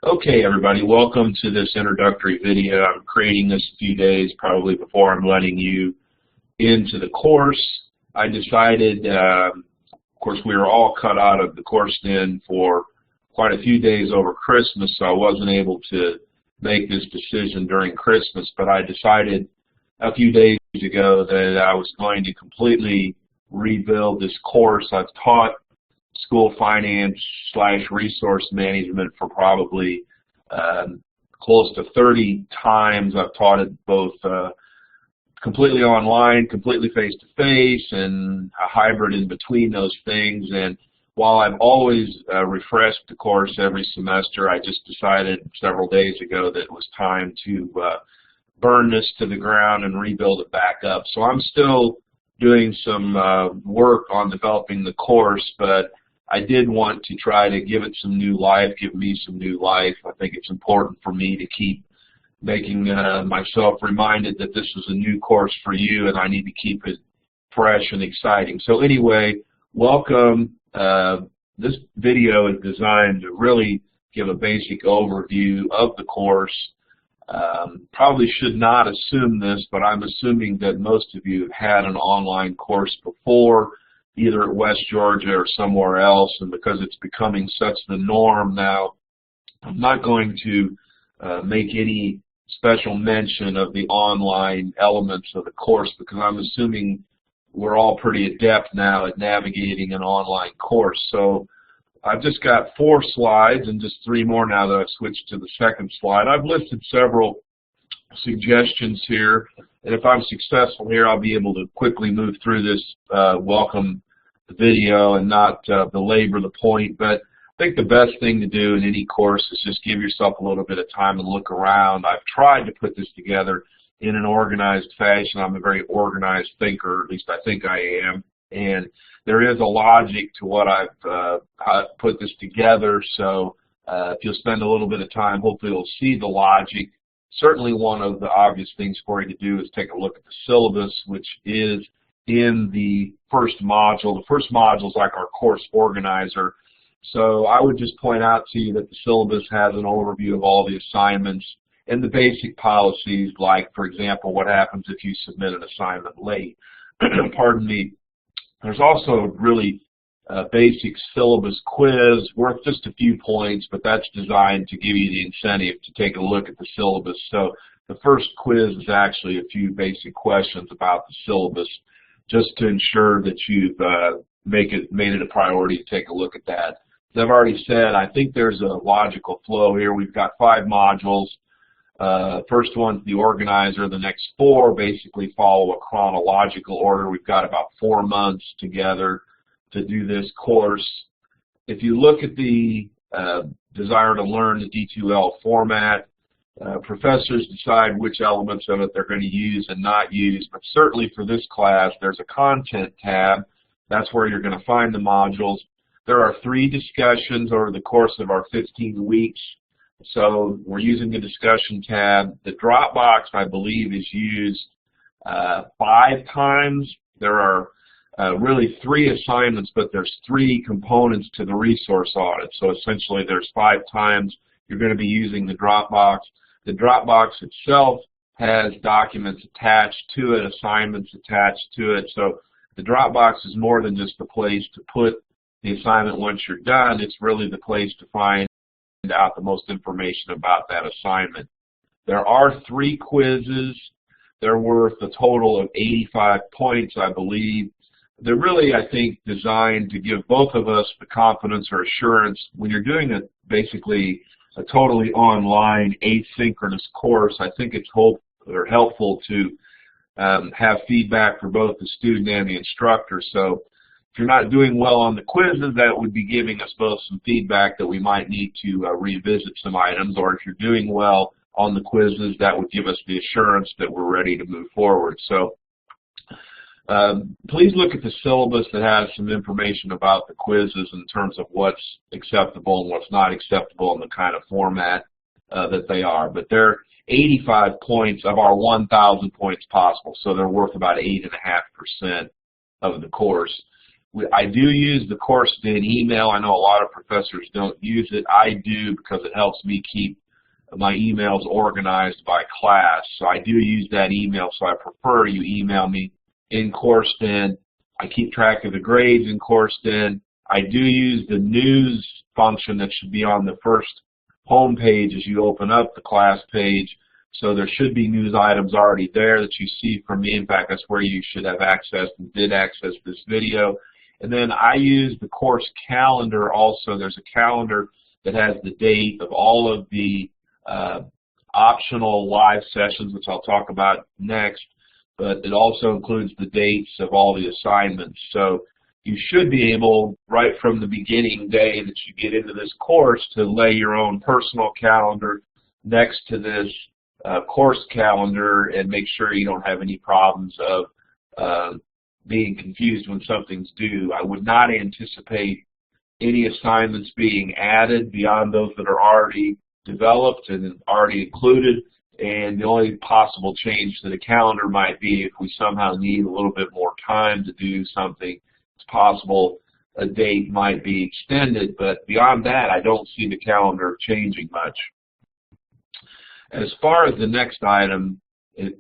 Okay, everybody, welcome to this introductory video. I'm creating this a few days probably before I'm letting you into the course. I decided, of course, we were all cut out of the course then for quite a few days over Christmas, so I wasn't able to make this decision during Christmas, but I decided a few days ago that I was going to completely rebuild this course. I've taught school finance / resource management for probably close to 30 times. I've taught it both completely online, completely face-to-face, and a hybrid in between those things. And while I've always refreshed the course every semester, I just decided several days ago that it was time to burn this to the ground and rebuild it back up. So I'm still doing some work on developing the course, but I did want to try to give it some new life, give me some new life. I think it's important for me to keep making myself reminded that this is a new course for you and I need to keep it fresh and exciting. So anyway, welcome. This video is designed to really give a basic overview of the course. Probably should not assume this, but I'm assuming that most of you have had an online course before, either at West Georgia or somewhere else, and because it's becoming such the norm now, I'm not going to make any special mention of the online elements of the course because I'm assuming we're all pretty adept now at navigating an online course. So I've just got 4 slides and just 3 more now that I've switched to the second slide. I've listed several suggestions here, and if I'm successful here, I'll be able to quickly move through this welcome video and not belabor the point. But I think the best thing to do in any course is just give yourself a little bit of time and look around. I've tried to put this together in an organized fashion. I'm a very organized thinker, at least I think I am, and there is a logic to what I've put this together. So if you'll spend a little bit of time, hopefully you'll see the logic. Certainly one of the obvious things for you to do is take a look at the syllabus, which is in the first module. The first module is like our course organizer. So I would just point out to you that the syllabus has an overview of all the assignments and the basic policies, like, for example, what happens if you submit an assignment late. Pardon me. There's also a really basic syllabus quiz worth just a few points, but that's designed to give you the incentive to take a look at the syllabus. So the first quiz is actually a few basic questions about the syllabus, just to ensure that you've made it a priority to take a look at that. As I've already said, I think there's a logical flow here. We've got 5 modules. First one's the organizer. The next 4 basically follow a chronological order. We've got about 4 months together to do this course. If you look at the desire to learn the D2L format, professors decide which elements of it they're going to use and not use, but certainly for this class there's a content tab. That's where you're going to find the modules. There are 3 discussions over the course of our 15 weeks, so we're using the discussion tab. The Dropbox, I believe, is used 5 times. There are really 3 assignments, but there's 3 components to the resource audit, so essentially there's 5 times you're going to be using the Dropbox. The Dropbox itself has documents attached to it, assignments attached to it. So the Dropbox is more than just a place to put the assignment once you're done. It's really the place to find out the most information about that assignment. There are 3 quizzes. They're worth a total of 85 points, I believe. They're really, I think, designed to give both of us the confidence or assurance when you're doing basically a totally online asynchronous course. I think it's helpful to have feedback for both the student and the instructor. So if you're not doing well on the quizzes, that would be giving us both some feedback that we might need to revisit some items, or if you're doing well on the quizzes, that would give us the assurance that we're ready to move forward. So please look at the syllabus that has some information about the quizzes in terms of what's acceptable and what's not acceptable in the kind of format that they are. But they're 85 points of our 1,000 points possible, so they're worth about 8.5% of the course. I do use the course bin email. I know a lot of professors don't use it. I do because it helps me keep my emails organized by class. So I do use that email, so I prefer you email me in course bin. I keep track of the grades in course bin. I do use the news function that should be on the first home page as you open up the class page. So there should be news items already there that you see from me. In fact, that's where you should have access and did access this video. And then I use the course calendar also. There's a calendar that has the date of all of the optional live sessions, which I'll talk about next, but it also includes the dates of all the assignments. So you should be able, right from the beginning day that you get into this course, to lay your own personal calendar next to this course calendar and make sure you don't have any problems of being confused when something's due. I would not anticipate any assignments being added beyond those that are already developed and already included, and the only possible change to the calendar might be if we somehow need a little bit more time to do something. It's possible a date might be extended, but beyond that, I don't see the calendar changing much. As far as the next item,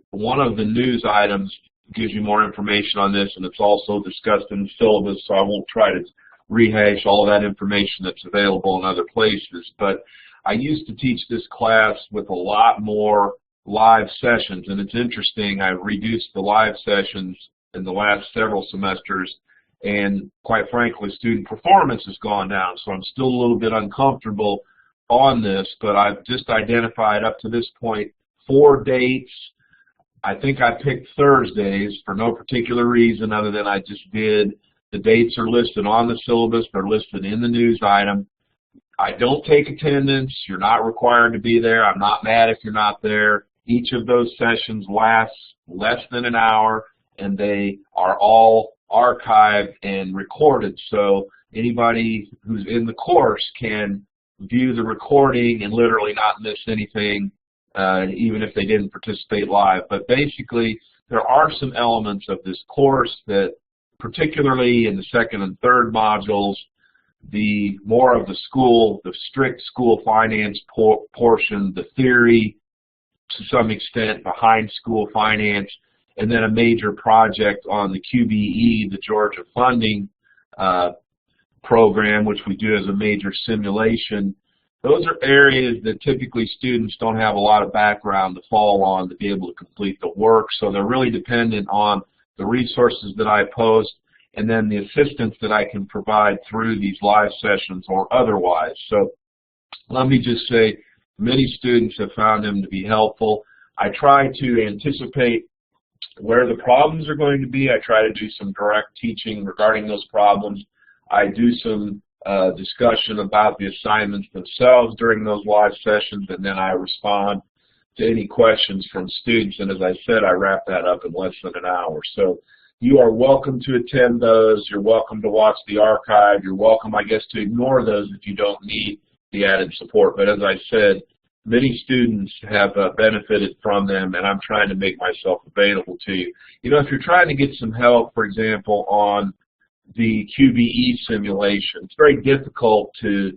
one of the news items gives you more information on this, and it's also discussed in the syllabus, so I won't try to rehash all that information that's available in other places. But I used to teach this class with a lot more live sessions, and it's interesting, I've reduced the live sessions in the last several semesters, and quite frankly, student performance has gone down, so I'm still a little bit uncomfortable on this, but I've just identified up to this point 4 dates. I think I picked Thursdays for no particular reason other than I just did. The dates are listed on the syllabus. They're listed in the news item. I don't take attendance. You're not required to be there. I'm not mad if you're not there. Each of those sessions lasts less than an hour, and they are all archived and recorded. So anybody who's in the course can view the recording and literally not miss anything, even if they didn't participate live. But basically, there are some elements of this course that, particularly in the second and third modules, the more of the school, the strict school finance portion, the theory to some extent behind school finance, and then a major project on the QBE, the Georgia funding program, which we do as a major simulation. Those are areas that typically students don't have a lot of background to fall on to be able to complete the work, so they're really dependent on the resources that I post and then the assistance that I can provide through these live sessions or otherwise. So let me just say, many students have found them to be helpful. I try to anticipate where the problems are going to be. I try to do some direct teaching regarding those problems. I do some discussion about the assignments themselves during those live sessions, and then I respond to any questions from students. And as I said, I wrap that up in less than an hour. So you are welcome to attend those. You're welcome to watch the archive. You're welcome, I guess, to ignore those if you don't need the added support. But as I said, many students have benefited from them, and I'm trying to make myself available to you. You know, if you're trying to get some help, for example, on the QBE simulation, it's very difficult to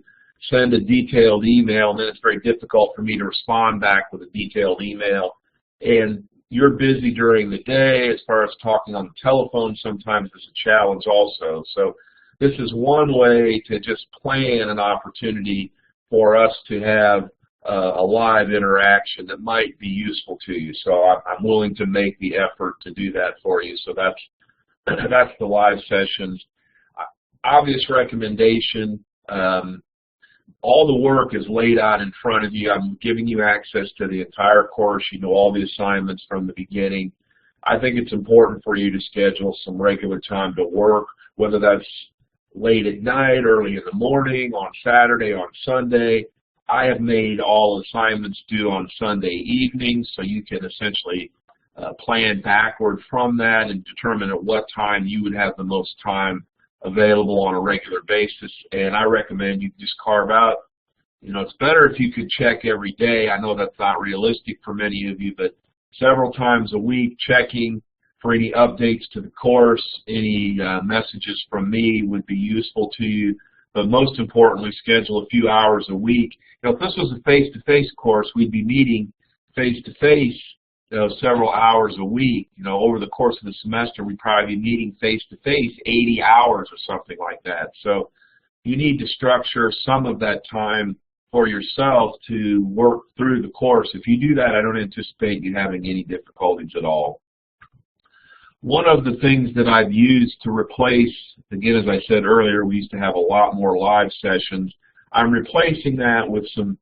send a detailed email, and then it's very difficult for me to respond back with a detailed email. And you're busy during the day. As far as talking on the telephone, sometimes it's a challenge also. So this is one way to just plan an opportunity for us to have a live interaction that might be useful to you. So I'm willing to make the effort to do that for you. So that's the live sessions. Obvious recommendation, all the work is laid out in front of you. I'm giving you access to the entire course. You know all the assignments from the beginning. I think it's important for you to schedule some regular time to work, whether that's late at night, early in the morning, on Saturday, on Sunday. I have made all assignments due on Sunday evenings, so you can essentially plan backward from that and determine at what time you would have the most time available on a regular basis. And I recommend you just carve out, you know, it's better if you could check every day. I know that's not realistic for many of you, but several times a week checking for any updates to the course. Any messages from me would be useful to you, but most importantly, schedule a few hours a week. If this was a face-to-face course, we'd be meeting face-to-face several hours a week. Over the course of the semester, we'd probably be meeting face-to-face 80 hours or something like that. So you need to structure some of that time for yourself to work through the course. If you do that, I don't anticipate you having any difficulties at all. One of the things that I've used to replace, again, as I said earlier, we used to have a lot more live sessions. I'm replacing that with some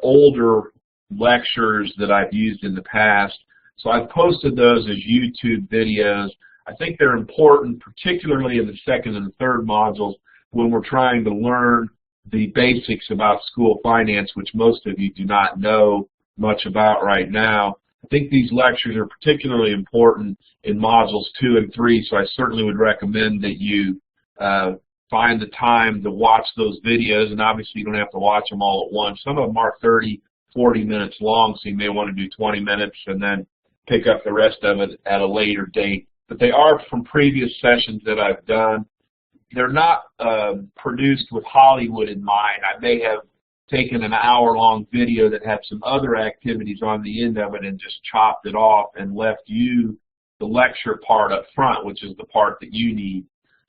older lectures that I've used in the past. So I've posted those as YouTube videos. I think they're important, particularly in the second and third modules, when we're trying to learn the basics about school finance, which most of you do not know much about right now. I think these lectures are particularly important in modules 2 and 3, so I certainly would recommend that you find the time to watch those videos, and obviously you don't have to watch them all at once. Some of them are 30, 40 minutes long, so you may want to do 20 minutes and then pick up the rest of it at a later date. But they are from previous sessions that I've done. They're not produced with Hollywood in mind. I may have taken an hour-long video that had some other activities on the end of it and just chopped it off and left you the lecture part up front, which is the part that you need.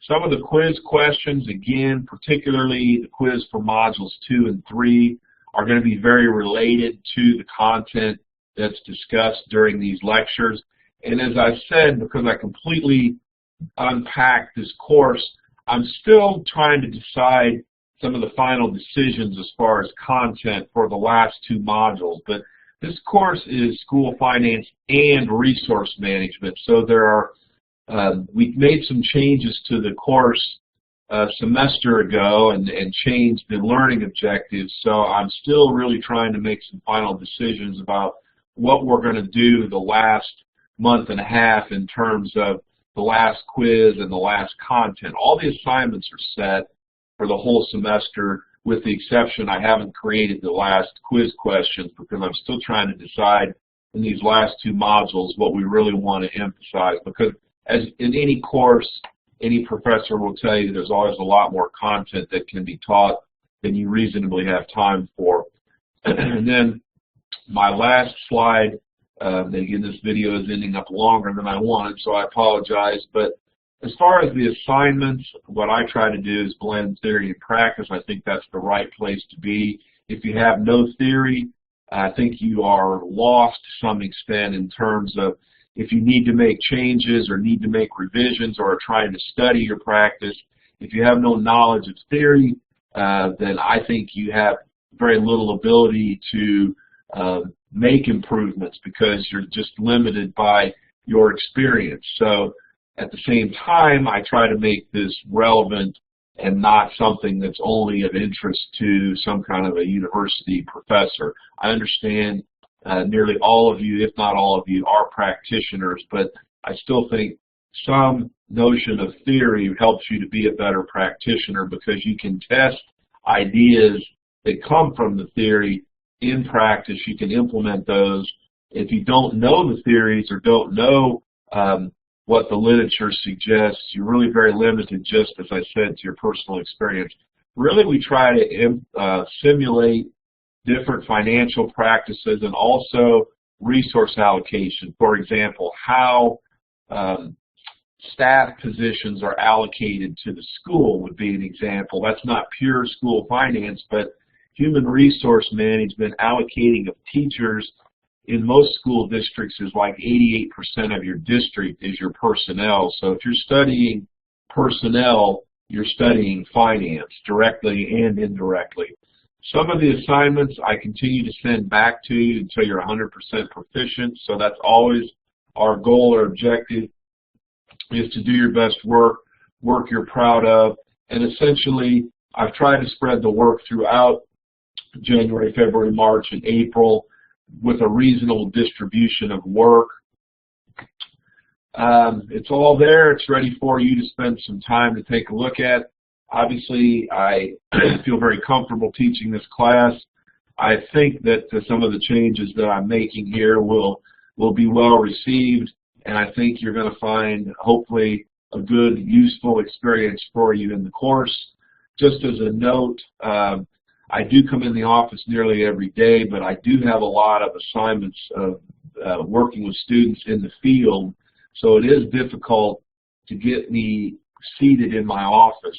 Some of the quiz questions, again, particularly the quiz for modules 2 and 3, are going to be very related to the content that's discussed during these lectures. And as I said, because I completely unpacked this course, I'm still trying to decide some of the final decisions as far as content for the last 2 modules. But this course is school finance and resource management. So there are, we've made some changes to the course a semester ago and changed the learning objectives. So I'm still really trying to make some final decisions about what we're going to do the last month and a half in terms of the last quiz and the last content. All the assignments are set for the whole semester, with the exception I haven't created the last quiz questions because I'm still trying to decide in these last 2 modules what we really want to emphasize. Because as in any course, any professor will tell you there's always a lot more content that can be taught than you reasonably have time for. And then my last slide, again, this video is ending up longer than I wanted, so I apologize. But as far as the assignments, what I try to do is blend theory and practice. I think that's the right place to be. If you have no theory, I think you are lost to some extent in terms of if you need to make changes or need to make revisions or are trying to study your practice. If you have no knowledge of theory, then I think you have very little ability to make improvements because you're just limited by your experience. So at the same time, I try to make this relevant and not something that's only of interest to some kind of a university professor. I understand nearly all of you, if not all of you, are practitioners, but I still think some notion of theory helps you to be a better practitioner because you can test ideas that come from the theory in practice. You can implement those. If you don't know the theories or don't know what the literature suggests, you're really very limited, just as I said, to your personal experience. Really, we try to simulate different financial practices and also resource allocation. For example, how staff positions are allocated to the school would be an example. That's not pure school finance, but human resource management, allocating of teachers in most school districts is like 88% of your district is your personnel. So if you're studying personnel, you're studying finance directly and indirectly. Some of the assignments I continue to send back to you until you're 100% proficient. So that's always our goal or objective, is to do your best work you're proud of. And essentially, I've tried to spread the work throughout January, February, March, and April with a reasonable distribution of work. It's all there. It's ready for you to spend some time to take a look at. Obviously, I feel very comfortable teaching this class. I think that some of the changes that I'm making here will be well received. and I think you're going to find, hopefully, a good, useful experience for you in the course. Just as a note, I do come in the office nearly every day, but I do have a lot of assignments of working with students in the field, so it is difficult to get me seated in my office.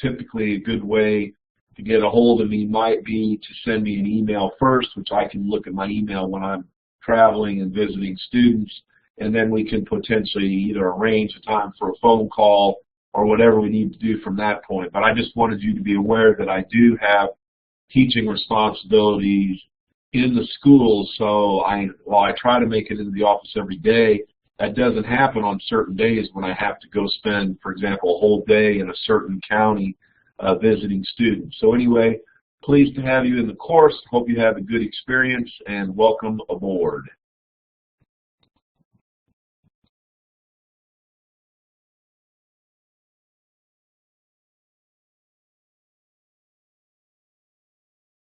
Typically, a good way to get a hold of me might be to send me an email first, which I can look at my email when I'm traveling and visiting students, and then we can potentially either arrange a time for a phone call or whatever we need to do from that point. But I just wanted you to be aware that I do have teaching responsibilities in the schools, so while I try to make it into the office every day, that doesn't happen on certain days when I have to go spend, for example, a whole day in a certain county visiting students. So anyway, pleased to have you in the course. Hope you have a good experience, and welcome aboard.